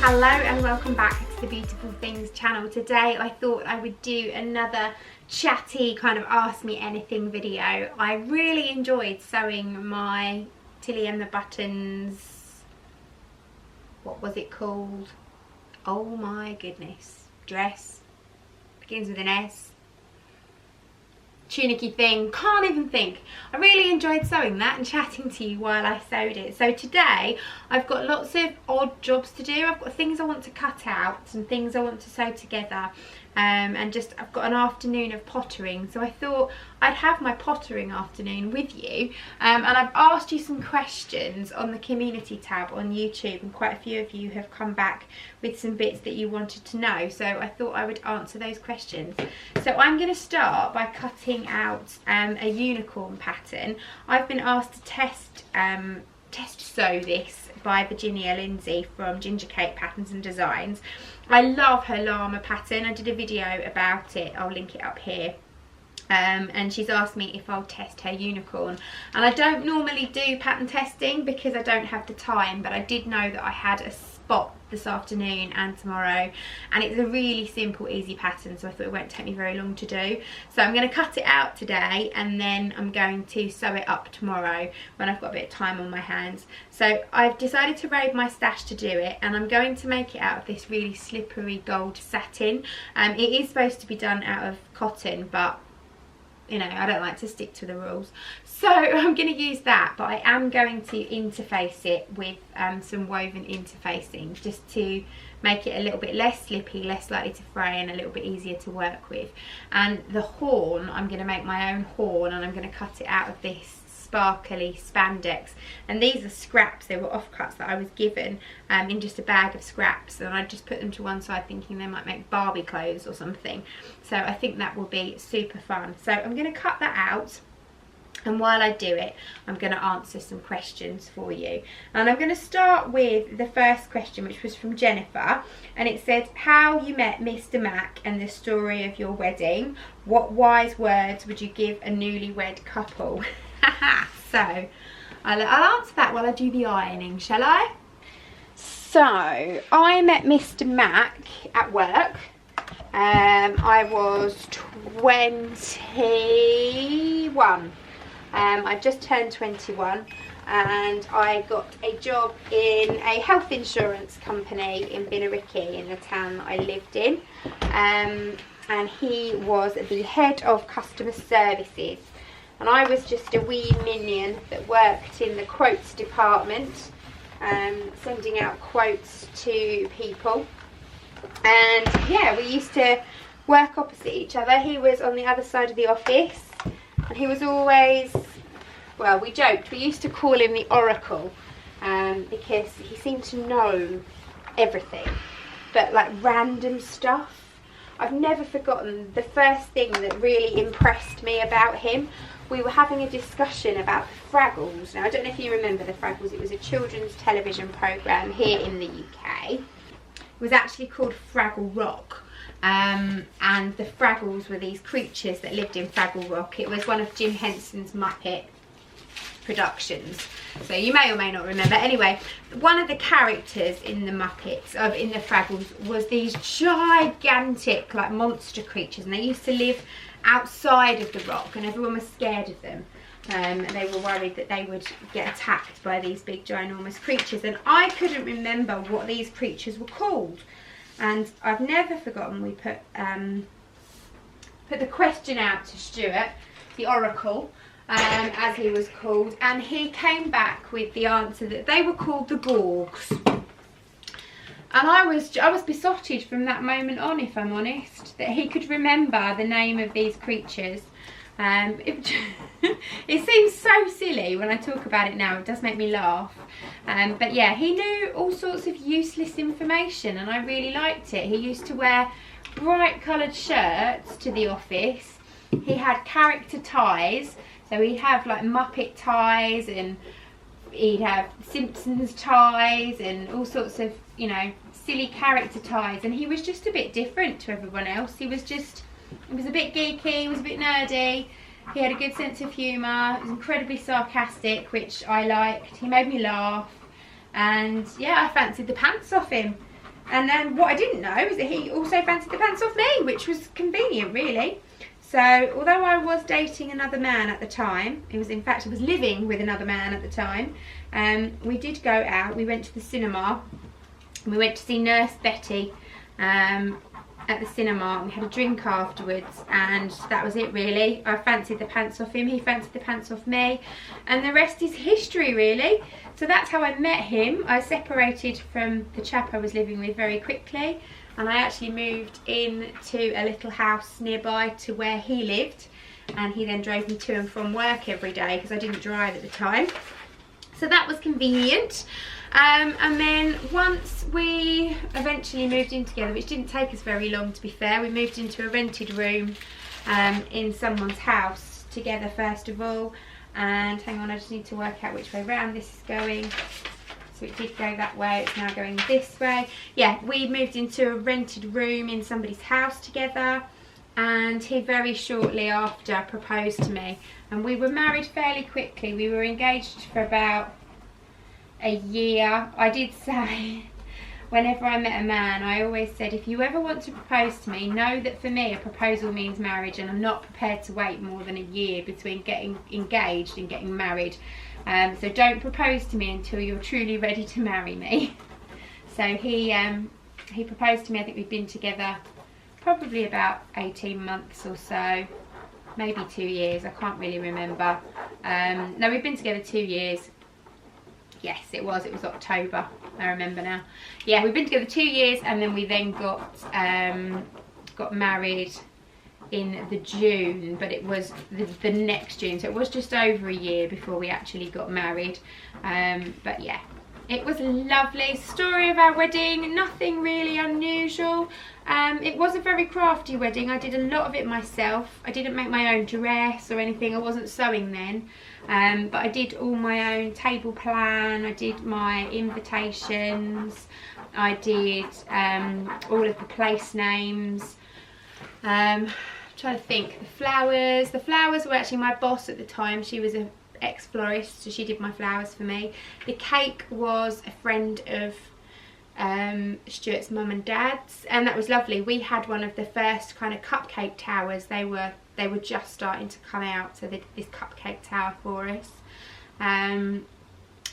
Hello and welcome back to the Beautiful Things channel. Today I thought I would do another chatty kind of ask me anything video. I really enjoyed sewing my Tilly and the Buttons, what was it called? Oh my goodness, dress, begins with an S. Tunicky thing, can't even think. I really enjoyed sewing that and chatting to you while I sewed it. So today I've got lots of odd jobs to do. I've got things I want to cut out, some things I want to sew together, and just I've got an afternoon of pottering, so I thought I'd have my pottering afternoon with you. And I've asked you some questions on the community tab on YouTube, and quite a few of you have come back with some bits that you wanted to know, so I thought I would answer those questions. So I'm going to start by cutting out a unicorn pattern. I've been asked to test sew this by Virginia Lindsay from Ginger Cake Patterns and Designs. I love her llama pattern. I did a video about it, I'll link it up here. And she's asked me if I'll test her unicorn, and I don't normally do pattern testing because I don't have the time, but I did know that I had a spot this afternoon and tomorrow, and it's a really simple, easy pattern, so I thought it won't take me very long to do. So I'm going to cut it out today, and then I'm going to sew it up tomorrow when I've got a bit of time on my hands. So I've decided to raid my stash to do it, and I'm going to make it out of this really slippery gold satin. It is supposed to be done out of cotton, but you know, I don't like to stick to the rules, so I'm going to use that, but I am going to interface it with some woven interfacing, just to make it a little bit less slippy, less likely to fray, and a little bit easier to work with. And the horn, I'm going to make my own horn, and I'm going to cut it out of this sparkly spandex, and these are scraps. They were offcuts that I was given in just a bag of scraps, and I just put them to one side thinking they might make Barbie clothes or something. So I think that will be super fun. So I'm going to cut that out, and while I do it I'm going to answer some questions for you. And I'm going to start with the first question, which was from Jennifer, and it said, how you met Mr Mack and the story of your wedding. What wise words would you give a newlywed couple? So I'll answer that while I do the ironing, shall I? So I met Mr Mack at work. I was 21. I just turned 21, and I got a job in a health insurance company in Binnericay, in the town that I lived in, and he was the head of customer services. And I was just a wee minion that worked in the quotes department, sending out quotes to people. And yeah, we used to work opposite each other. He was on the other side of the office, and he was always, well, we joked, we used to call him the Oracle, because he seemed to know everything, but like random stuff. I've never forgotten the first thing that really impressed me about him. We were having a discussion about the Fraggles. Now, I don't know if you remember the Fraggles. It was a children's television programme here in the UK. It was actually called Fraggle Rock. And the Fraggles were these creatures that lived in Fraggle Rock. It was one of Jim Henson's Muppet productions, so you may or may not remember. Anyway, one of the characters in the Muppets, in the Fraggles, was these gigantic, like, monster creatures, and they used to live outside of the rock, and everyone was scared of them. They were worried that they would get attacked by these big ginormous creatures, and I couldn't remember what these creatures were called. And I've never forgotten, we put the question out to Stuart, the Oracle, as he was called, and he came back with the answer that they were called the Gorgs. And I was besotted from that moment on, if I'm honest, that he could remember the name of these creatures. It seems so silly when I talk about it now. It does make me laugh. But yeah, he knew all sorts of useless information, and I really liked it. He used to wear bright coloured shirts to the office. He had character ties, so he'd have like Muppet ties, and he'd have Simpsons ties, and all sorts of, you know, silly character ties. And he was just a bit different to everyone else. He was a bit geeky, he was a bit nerdy. He had a good sense of humour. He was incredibly sarcastic, which I liked. He made me laugh, and yeah, I fancied the pants off him. And then what I didn't know is that he also fancied the pants off me, which was convenient, really. So although I was dating another man at the time, he was living with another man at the time, we did go out. We went to the cinema. We went to see Nurse Betty at the cinema, and we had a drink afterwards, and that was it really. I fancied the pants off him, he fancied the pants off me, and the rest is history really. So that's how I met him. I separated from the chap I was living with very quickly, and I actually moved into a little house nearby to where he lived, and he then drove me to and from work every day because I didn't drive at the time. So that was convenient. And then once we eventually moved in together, which didn't take us very long to be fair, we moved into a rented room in someone's house together first of all. And hang on, I just need to work out which way round this is going. So it did go that way, it's now going this way. Yeah, we moved into a rented room in somebody's house together, and he very shortly after proposed to me. And we were married fairly quickly. We were engaged for about a year. I did say, whenever I met a man, I always said, if you ever want to propose to me, know that for me a proposal means marriage, and I'm not prepared to wait more than a year between getting engaged and getting married. So don't propose to me until you're truly ready to marry me. So he proposed to me. I think we've been together probably about 18 months or so, maybe 2 years, I can't really remember. No, we've been together 2 years. Yes, it was October, I remember now. Yeah, we've been together 2 years, and then we then got married in the June, but it was the next June, so it was just over a year before we actually got married. But yeah, it was a lovely story of our wedding, nothing really unusual. It was a very crafty wedding. I did a lot of it myself. I didn't make my own dress or anything, I wasn't sewing then. But I did all my own table plan, I did my invitations, I did all of the place names. I'm trying to think, the flowers were actually my boss at the time. She was an ex-florist, so she did my flowers for me. The cake was a friend of Stuart's mum and dad's, and that was lovely. We had one of the first kind of cupcake towers. They were just starting to come out, so they did this cupcake tower for us.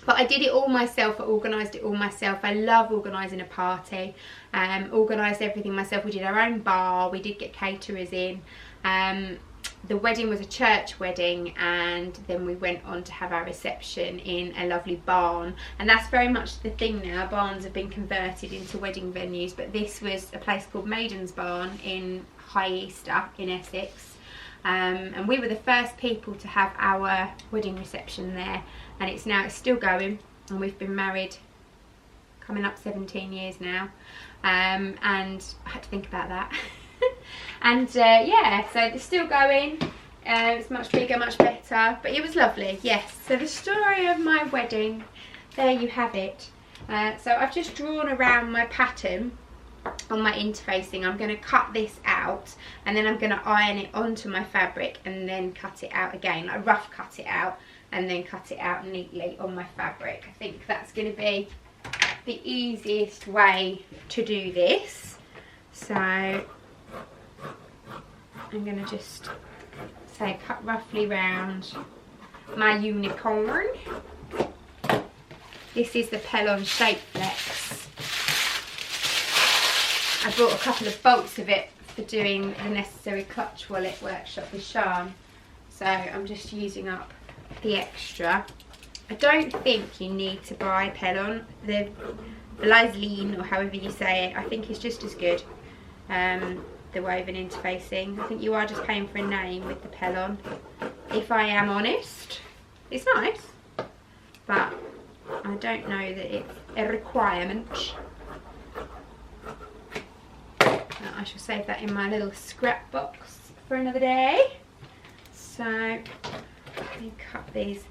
But I did it all myself, I organised it all myself. I love organising a party. Organised everything myself. We did our own bar, we did get caterers in. The wedding was a church wedding, and then we went on to have our reception in a lovely barn, and that's very much the thing now. Barns have been converted into wedding venues, but this was a place called Maiden's Barn in High Easter in Essex. And we were the first people to have our wedding reception there, and it's still going, and we've been married coming up 17 years now. And I had to think about that. And yeah, so it's still going. It's much bigger, much better, but it was lovely. Yes, so the story of my wedding, there you have it. So I've just drawn around my pattern on my interfacing. I'm going to cut this out, and then I'm going to iron it onto my fabric, and then cut it out again, like rough cut it out, and then cut it out neatly on my fabric. I think that's going to be the easiest way to do this. So I'm going to just say cut roughly round my unicorn. This is the Pellon Shape Flex. I bought a couple of bolts of it for doing the necessary clutch wallet workshop with Sean, so I'm just using up the extra. I don't think you need to buy Pellon, the Blazeline, or however you say it. I think it's just as good, the woven interfacing. I think you are just paying for a name with the Pellon, if I am honest. It's nice, but I don't know that it's a requirement. I shall save that in my little scrap box for another day. So let me cut these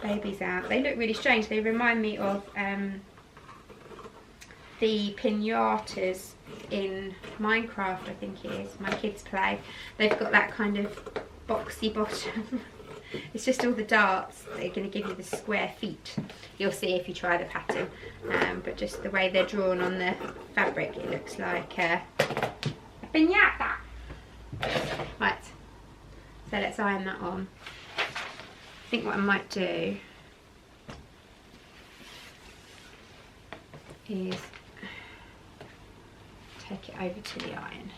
babies out. They look really strange. They remind me of the pinatas in Minecraft, I think it is. My kids play. They've got that kind of boxy bottom. It's just all the darts that are going to give you the square feet. You'll see if you try the pattern. But just the way they're drawn on the fabric, it looks like a piñata. Right, so let's iron that on. I think what I might do is take it over to the iron.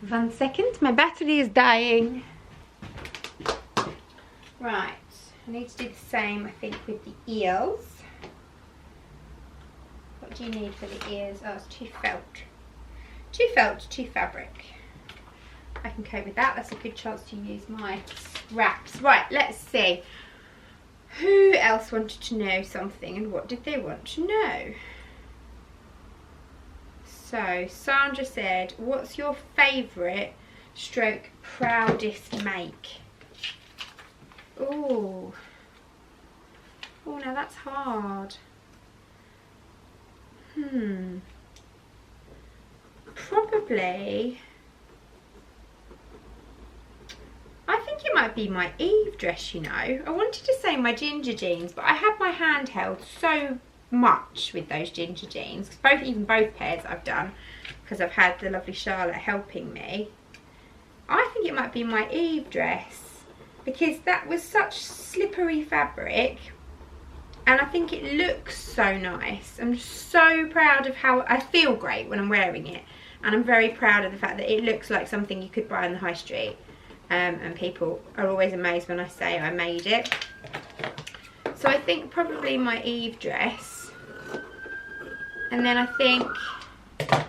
1 second, my battery is dying. Right, I need to do the same, I think, with the ears. What do you need for the ears? Oh, it's 2 felt. 2 felt, 2 fabric. I can cope with that. That's a good chance to use my scraps. Right, let's see. Who else wanted to know something and what did they want to know? So, Sandra said, what's your favourite stroke proudest make? Oh, now that's hard. Probably, I think it might be my Eve dress, you know. I wanted to say my ginger jeans, but I had my hand held so much with those ginger jeans. Even both pairs I've done, because I've had the lovely Charlotte helping me. I think it might be my Eve dress, because that was such slippery fabric. And I think it looks so nice. I'm so proud of how I feel great when I'm wearing it. And I'm very proud of the fact that it looks like something you could buy on the high street. And people are always amazed when I say I made it. So I think probably my Eve dress. And then I think, if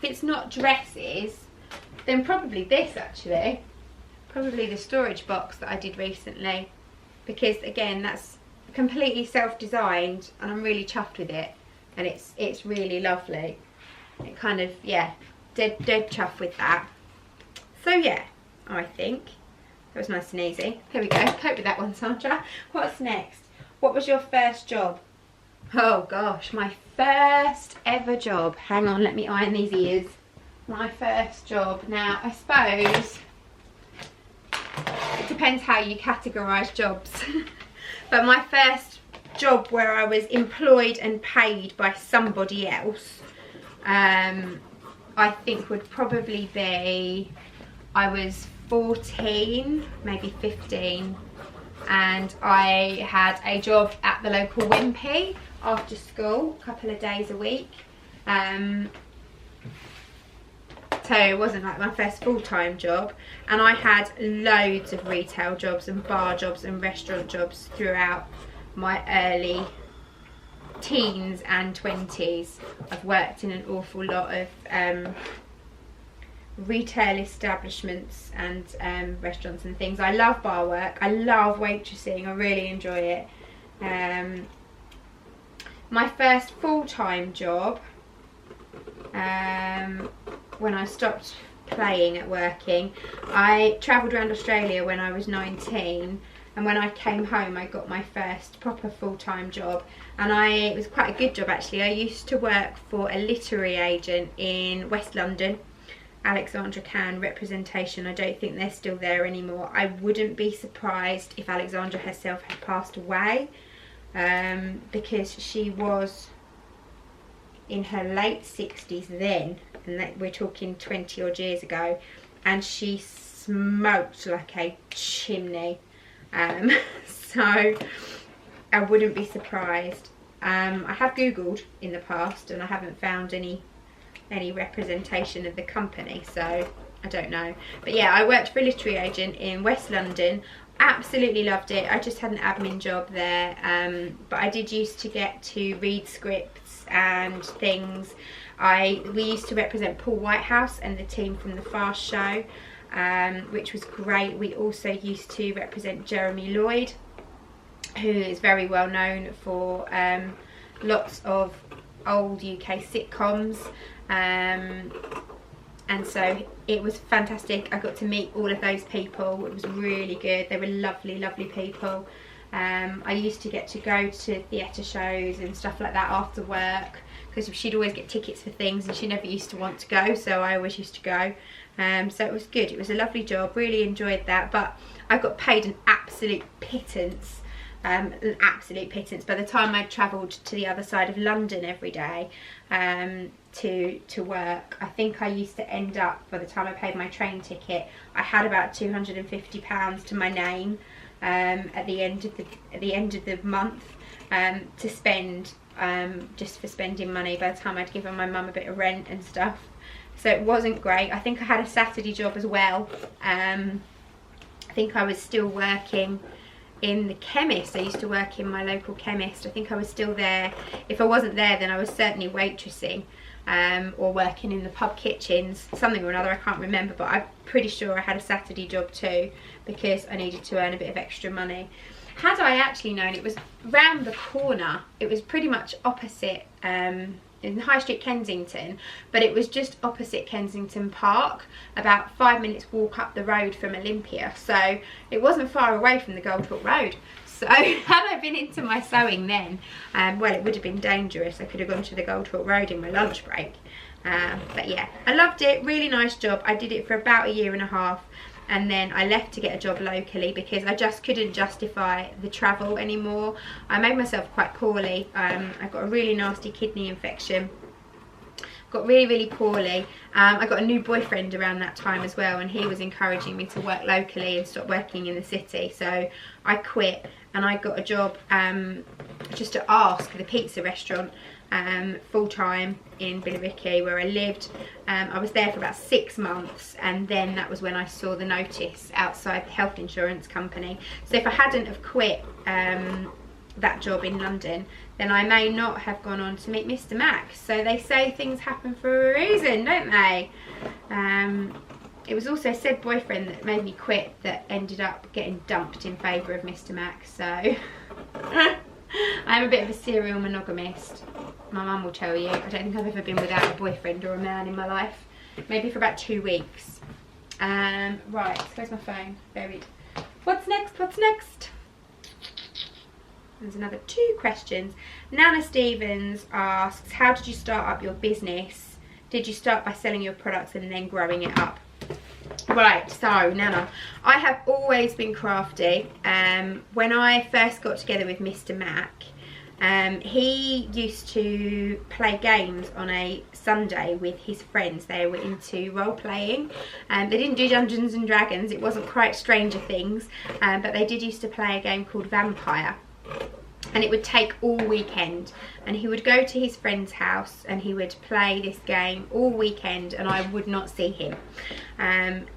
it's not dresses, then probably this actually. Probably the storage box that I did recently. Because again, that's completely self-designed and I'm really chuffed with it. And it's really lovely. It kind of, yeah, dead chuffed with that. So yeah, I think that was nice and easy. Here we go, cope with that one, Sandra. What's next? What was your first job? Oh gosh, my first ever job. Hang on, let me iron these ears. My first job. Now, I suppose it depends how you categorise jobs. But my first job where I was employed and paid by somebody else, I think would probably be, I was 14, maybe 15, and I had a job at the local Wimpy after school, a couple of days a week. So it wasn't like my first full-time job, and I had loads of retail jobs and bar jobs and restaurant jobs throughout my early teens and 20s. I've worked in an awful lot of retail establishments and restaurants and things. I love bar work, I love waitressing, I really enjoy it. My first full-time job, when I stopped playing at working, I travelled around Australia when I was 19, and when I came home I got my first proper full-time job, and it was quite a good job actually. I used to work for a literary agent in West London, Alexandra Can Representation. I don't think they're still there anymore. I wouldn't be surprised if Alexandra herself had passed away, because she was in her late 60s then, and we're talking 20 odd years ago, and she smoked like a chimney. So I wouldn't be surprised. I have googled in the past and I haven't found any representation of the company, so I don't know. But yeah, I worked for a literary agent in West London. Absolutely loved it. I just had an admin job there, but I did used to get to read scripts and things. We used to represent Paul Whitehouse and the team from the Fast Show, which was great. We also used to represent Jeremy Lloyd, who is very well known for lots of old UK sitcoms, and so it was fantastic. I got to meet all of those people. It was really good. They were lovely, lovely people. I used to get to go to theatre shows and stuff like that after work, because she'd always get tickets for things and she never used to want to go, so I always used to go. So it was good. It was a lovely job, really enjoyed that, but I got paid an absolute pittance. By the time I travelled to the other side of London every day to work, I think I used to end up, by the time I paid my train ticket, I had about £250 to my name at the end of the month to spend, just for spending money, by the time I'd given my mum a bit of rent and stuff. So it wasn't great. I think I had a Saturday job as well. I think I was still working in the chemist. I used to work in my local chemist. I think I was still there. If I wasn't there, then I was certainly waitressing or working in the pub kitchens, something or another, I can't remember, but I'm pretty sure I had a Saturday job too, because I needed to earn a bit of extra money. Had I actually known it was round the corner, it was pretty much opposite in High Street, Kensington, but it was just opposite Kensington Park, about 5 minutes walk up the road from Olympia, so it wasn't far away from the Goldhawk Road. So had I been into my sewing then, well, it would have been dangerous. I could have gone to the Goldhawk Road in my lunch break. But yeah, I loved it, really nice job. I did it for about 1.5 years, and then I left to get a job locally because I just couldn't justify the travel anymore. I made myself quite poorly. I got a really nasty kidney infection. Got really poorly. I got a new boyfriend around that time as well, and he was encouraging me to work locally and stop working in the city. So I quit and I got a job just to ask the pizza restaurant full-time in Billericay where I lived. I was there for about 6 months, and then that was when I saw the notice outside the health insurance company. So if I hadn't have quit that job in London, then I may not have gone on to meet Mr Mack. So they say things happen for a reason, don't they? It was also said boyfriend that made me quit that ended up getting dumped in favour of Mr Mack. So I'm a bit of a serial monogamist. My mum will tell you. I don't think I've ever been without a boyfriend or a man in my life. Maybe for about 2 weeks. Right, where's my phone? Buried. What's next? What's next? There's another 2 questions. Nana Stevens asks, how did you start up your business? Did you start by selling your products and then growing it up? Right, so Nana, I have always been crafty. When I first got together with Mr Mack, he used to play games on a Sunday with his friends. They were into role playing. They didn't do Dungeons and Dragons, it wasn't quite Stranger Things, but they did used to play a game called Vampire. And it would take all weekend, and he would go to his friend's house and he would play this game all weekend, and I would not see him.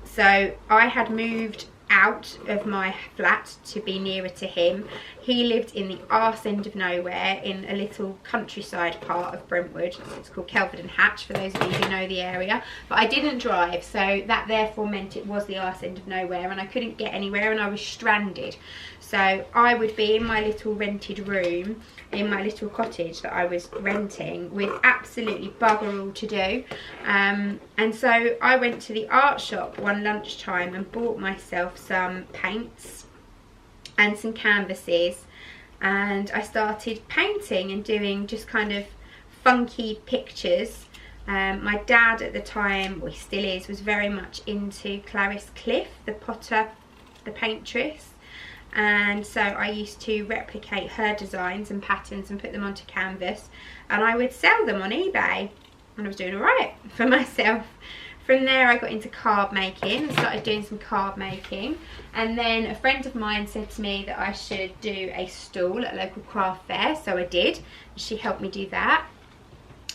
So I had moved out of my flat to be nearer to him. He lived in the arse end of nowhere in a little countryside part of Brentwood. It's called Kelford and Hatch for those of you who know the area, but I didn't drive, so that therefore meant it was the arse end of nowhere and I couldn't get anywhere and I was stranded. So I would be in my little rented room in my little cottage that I was renting with absolutely bugger all to do. And so I went to the art shop one lunchtime and bought myself some paints and some canvases, and I started painting and doing just kind of funky pictures. My dad at the time, well he still is, was very much into Clarice Cliff, the potter, the paintress. And so I used to replicate her designs and patterns and put them onto canvas, and I would sell them on eBay, and I was doing alright for myself. From there I got into card making, started doing some card making, and then a friend of mine said to me that I should do a stall at a local craft fair, so I did. She helped me do that.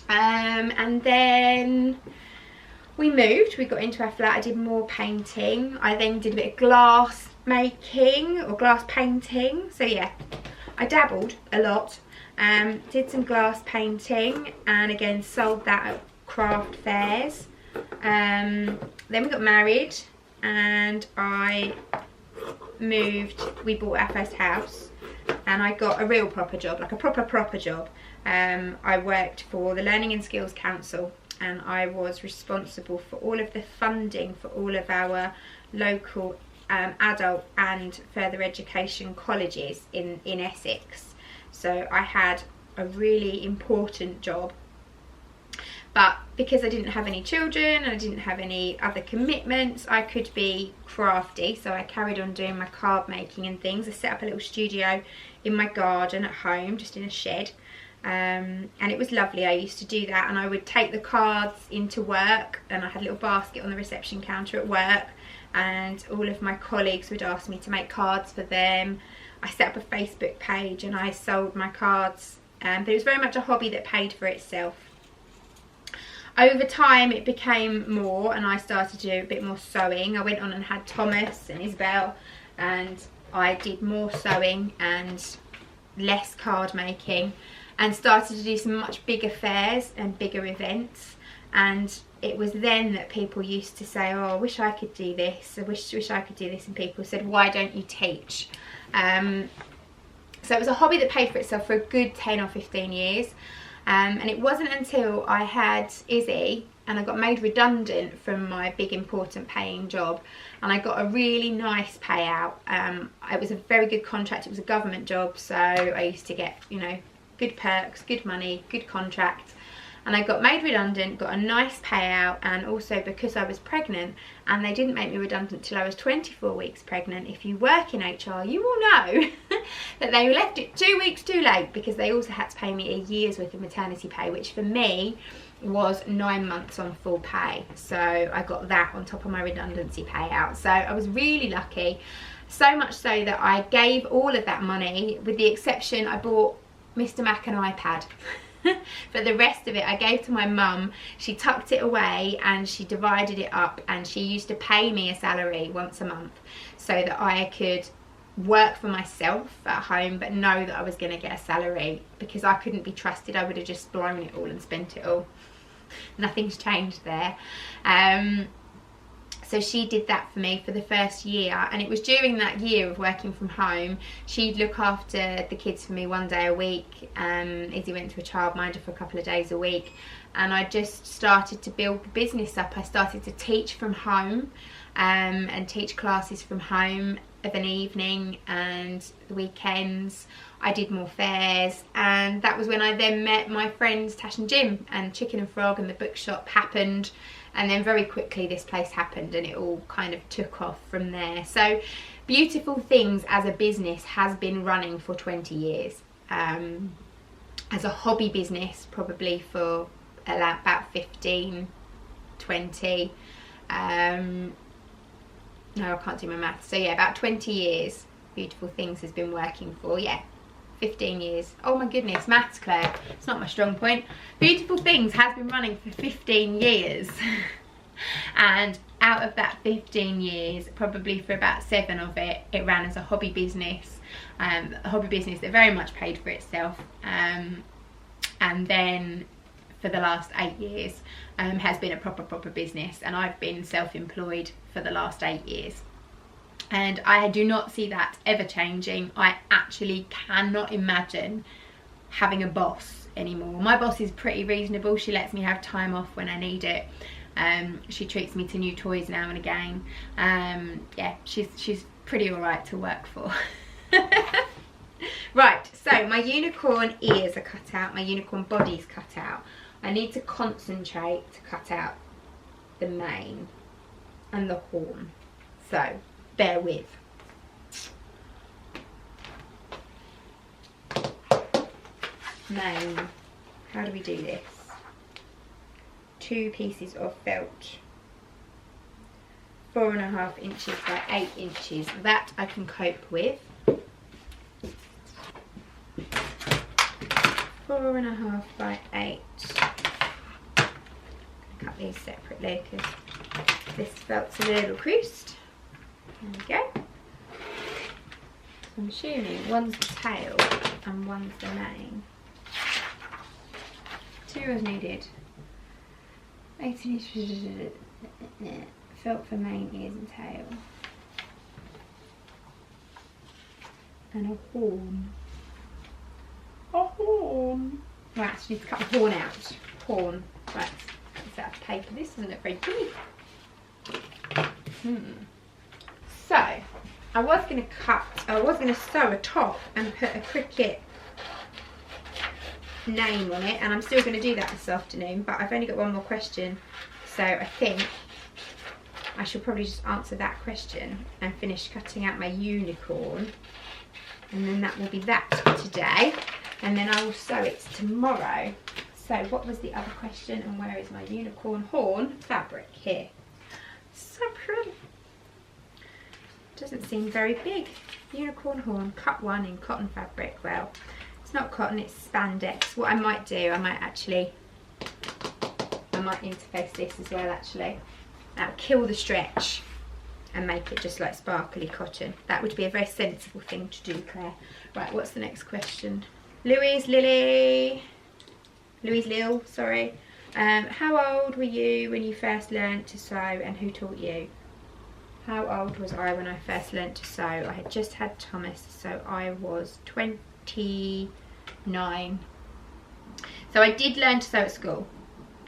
And then we moved, we got into our flat, I did more painting, I then did a bit of glass making or glass painting, so yeah, I dabbled a lot. Did some glass painting and again sold that at craft fairs. Then we got married and I moved, we bought our first house and I got a real proper job, like a proper job. I worked for the Learning and Skills Council and I was responsible for all of the funding for all of our local adult and further education colleges in Essex. So I had a really important job But because I didn't have any children and I didn't have any other commitments, I could be crafty. So I carried on doing my card making and things. I set up a little studio in my garden at home, just in a shed. And it was lovely. I used to do that, and I would take the cards into work, and I had a little basket on the reception counter at work, and all of my colleagues would ask me to make cards for them. I set up a Facebook page and I sold my cards, but it was very much a hobby that paid for itself. Over time it became more, and I started to do a bit more sewing. I went on and had Thomas and Isabel, and I did more sewing and less card making, and started to do some much bigger fairs and bigger events. And it was then that people used to say, oh, I wish I could do this, I wish I could do this, and people said, why don't you teach? So it was a hobby that paid for itself for a good 10 or 15 years. And it wasn't until I had Izzy and I got made redundant from my big important paying job, and I got a really nice payout. It was a very good contract, it was a government job, so I used to get, you know, good perks, good money, good contract. And I got made redundant, got a nice payout, and also because I was pregnant, and they didn't make me redundant till I was 24 weeks pregnant. If you work in HR, you will know that they left it 2 weeks too late, because they also had to pay me a year's worth of maternity pay, which for me was 9 months on full pay. So I got that on top of my redundancy payout. So I was really lucky, so much so that I gave all of that money, with the exception I bought Mr Mack an iPad. But the rest of it I gave to my mum. She tucked it away and she divided it up, and she used to pay me a salary once a month so that I could work for myself at home but know that I was going to get a salary, because I couldn't be trusted. I would have just blown it all and spent it all. Nothing's changed there. So she did that for me for the first year, and it was during that year of working from home, she'd look after the kids for me 1 day a week. Izzy went to a childminder for a couple of days a week, and I just started to build the business up. I started to teach from home, and teach classes from home of an evening, and the weekends I did more fairs. And that was when I then met my friends Tash and Jim, and Chicken and Frog and the bookshop happened. And then very quickly this place happened, and it all kind of took off from there. So Beautiful Things as a business has been running for 20 years. As a hobby business, probably for about 15, 20. No, I can't do my maths. So yeah, about 20 years Beautiful Things has been working for. Yeah, 15 years. Oh my goodness, maths, Claire. It's not my strong point. Beautiful Things has been running for 15 years. And out of that 15 years, probably for about 7 of it, it ran as a hobby business. A hobby business that very much paid for itself. And then for the last 8 years has been a proper business. And I've been self-employed for the last 8 years. And I do not see that ever changing. I actually cannot imagine having a boss anymore. My boss is pretty reasonable. She lets me have time off when I need it. She treats me to new toys now and again. Yeah, she's pretty alright to work for. Right, so my unicorn ears are cut out. My unicorn body's cut out. I need to concentrate to cut out the mane and the horn. So bear with. Mane. How do we do this? 2 pieces of felt. 4.5 inches by 8 inches. That I can cope with. 4.5 by 8. Cut these separately because this felt's a little creased. There we go. I'm assuming one's the tail and one's the mane. 2 is needed. 18 inches. Felt for mane, ears and tail. And a horn. A horn. Right, I need to cut the horn out. Horn. Right, let's out of paper. This doesn't look very pretty. So, I was going to sew a top and put a cricket name on it, and I'm still going to do that this afternoon, but I've only got one more question, so I think I should probably just answer that question and finish cutting out my unicorn, and then that will be that for today, and then I will sew it tomorrow. So what was the other question, and where is my unicorn horn fabric? Here. So pretty. Doesn't seem very big. Unicorn horn, cut 1 in cotton fabric. Well, it's not cotton, it's spandex. What I might do, I might interface this as well actually. That'll kill the stretch and make it just like sparkly cotton. That would be a very sensible thing to do, Claire. Right, what's the next question? Louise Lil, sorry. How old were you when you first learned to sew, and who taught you? How old was I when I first learnt to sew? I had just had Thomas, so I was 29. So I did learn to sew at school.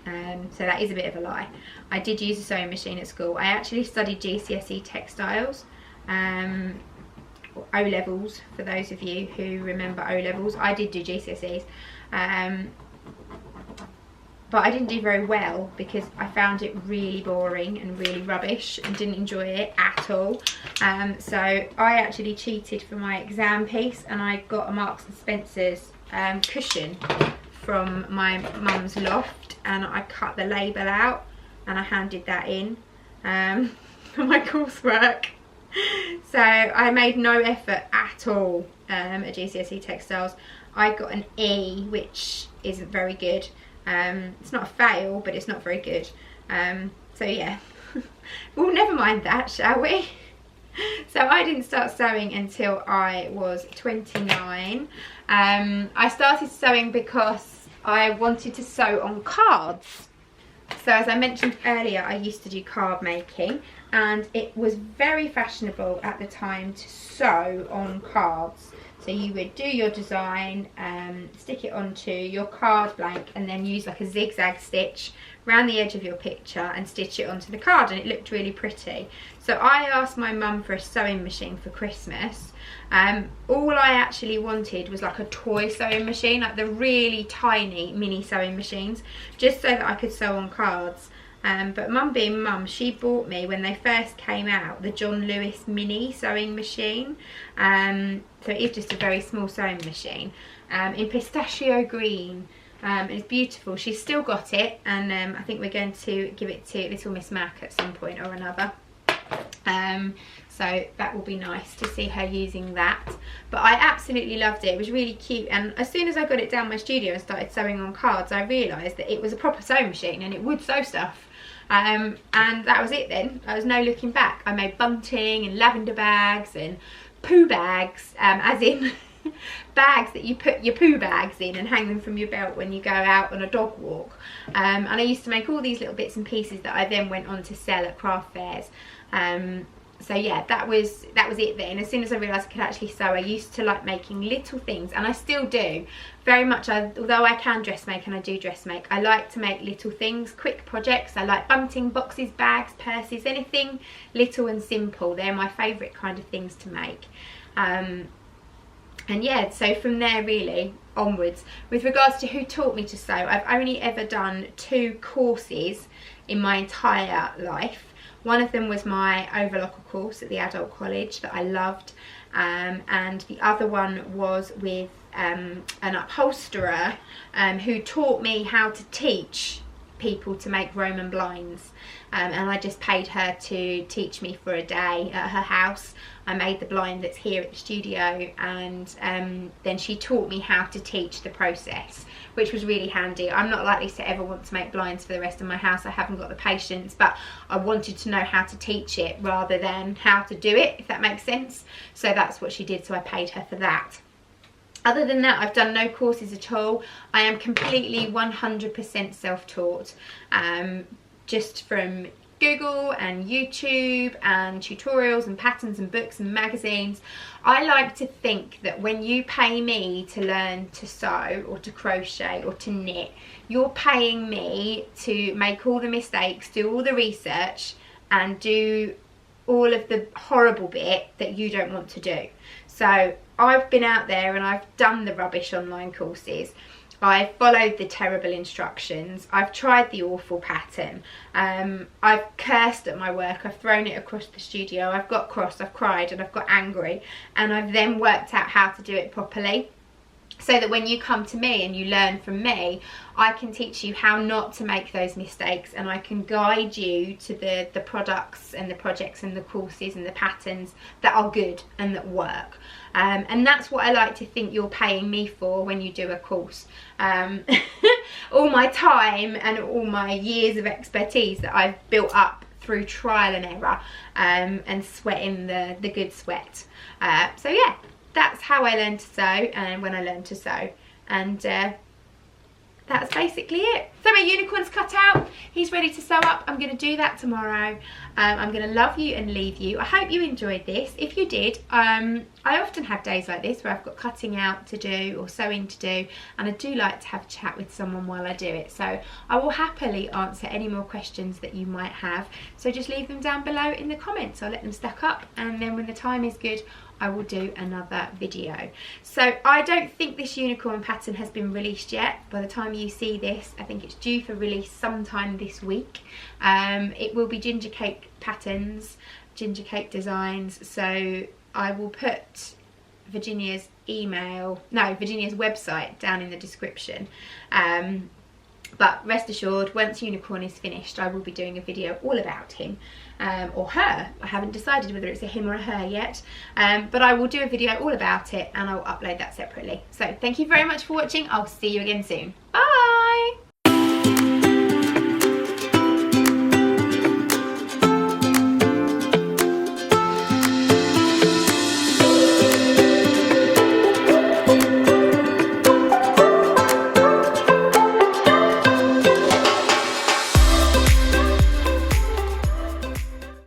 So that is a bit of a lie. I did use a sewing machine at school. I actually studied GCSE textiles, O-levels, for those of you who remember O-levels. I did do GCSEs. But I didn't do very well because I found it really boring and really rubbish and didn't enjoy it at all. So I actually cheated for my exam piece, and I got a Marks and Spencer's cushion from my mum's loft, and I cut the label out and I handed that in for my coursework. So I made no effort at all at GCSE textiles. I got an E, which isn't very good. It's not a fail, but it's not very good. So yeah, well, never mind that, shall we? So I didn't start sewing until I was 29. I started sewing because I wanted to sew on cards. So as I mentioned earlier, I used to do card making, and it was very fashionable at the time to sew on cards. So you would do your design, stick it onto your card blank, and then use like a zigzag stitch around the edge of your picture and stitch it onto the card, and it looked really pretty. So I asked my mum for a sewing machine for Christmas. All I actually wanted was like a toy sewing machine, like the really tiny mini sewing machines, just so that I could sew on cards. But mum being mum, she bought me, when they first came out, the John Lewis mini sewing machine. So it is just a very small sewing machine in pistachio green. It's beautiful. She's still got it, and I think we're going to give it to little Miss Mack at some point or another. So that will be nice to see her using that. But I absolutely loved it. It was really cute, and as soon as I got it down my studio and started sewing on cards, I realised that it was a proper sewing machine and it would sew stuff. And that was it then. There was no looking back. I made bunting and lavender bags and poo bags, as in bags that you put your poo bags in and hang them from your belt when you go out on a dog walk. And I used to make all these little bits and pieces that I then went on to sell at craft fairs. So yeah, that was it then. As soon as I realised I could actually sew, I used to like making little things, and I still do very much. Although I can dressmake and I do dressmake, I like to make little things, quick projects. I like bunting, boxes, bags, purses, anything little and simple. They're my favourite kind of things to make. And yeah, so from there really onwards. With regards to who taught me to sew, I've only ever done 2 courses in my entire life. One of them was my overlocker course at the adult college that I loved, and the other one was with an upholsterer who taught me how to teach people to make Roman blinds, and I just paid her to teach me for a day at her house. I made the blind that's here at the studio, and then she taught me how to teach the process, which was really handy. I'm not likely to ever want to make blinds for the rest of my house. I haven't got the patience, but I wanted to know how to teach it rather than how to do it, if that makes sense. So that's what she did, so I paid her for that. Other than that, I've done no courses at all. I am completely 100% self-taught, just from Google and YouTube and tutorials and patterns and books and magazines. I like to think that when you pay me to learn to sew or to crochet or to knit, you're paying me to make all the mistakes, do all the research, and do all of the horrible bit that you don't want to do. So I've been out there and I've done the rubbish online courses. I've followed the terrible instructions, I've tried the awful pattern, I've cursed at my work, I've thrown it across the studio, I've got cross, I've cried and I've got angry, and I've then worked out how to do it properly. So that when you come to me and you learn from me, I can teach you how not to make those mistakes, and I can guide you to the products and the projects and the courses and the patterns that are good and that work. And that's what I like to think you're paying me for when you do a course. All my time and all my years of expertise that I've built up through trial and error, and sweating the good sweat. So yeah, that's how I learned to sew, and when I learned to sew, and that's basically it. So my unicorn's cut out, he's ready to sew up. I'm going to do that tomorrow. I'm going to love you and leave you. I hope you enjoyed this. If you did, I often have days like this where I've got cutting out to do or sewing to do, and I do like to have a chat with someone while I do it. So I will happily answer any more questions that you might have. So just leave them down below in the comments. I'll let them stack up, and then when the time is good, I will do another video. So I don't think this unicorn pattern has been released yet. By the time you see this, I think it's due for release sometime this week. It will be ginger cake patterns, ginger cake designs. So I will put Virginia's website down in the description. But rest assured, once Unicorn is finished, I will be doing a video all about him, or her. I haven't decided whether it's a him or a her yet, but I will do a video all about it, and I'll upload that separately. So thank you very much for watching. I'll see you again soon. Bye!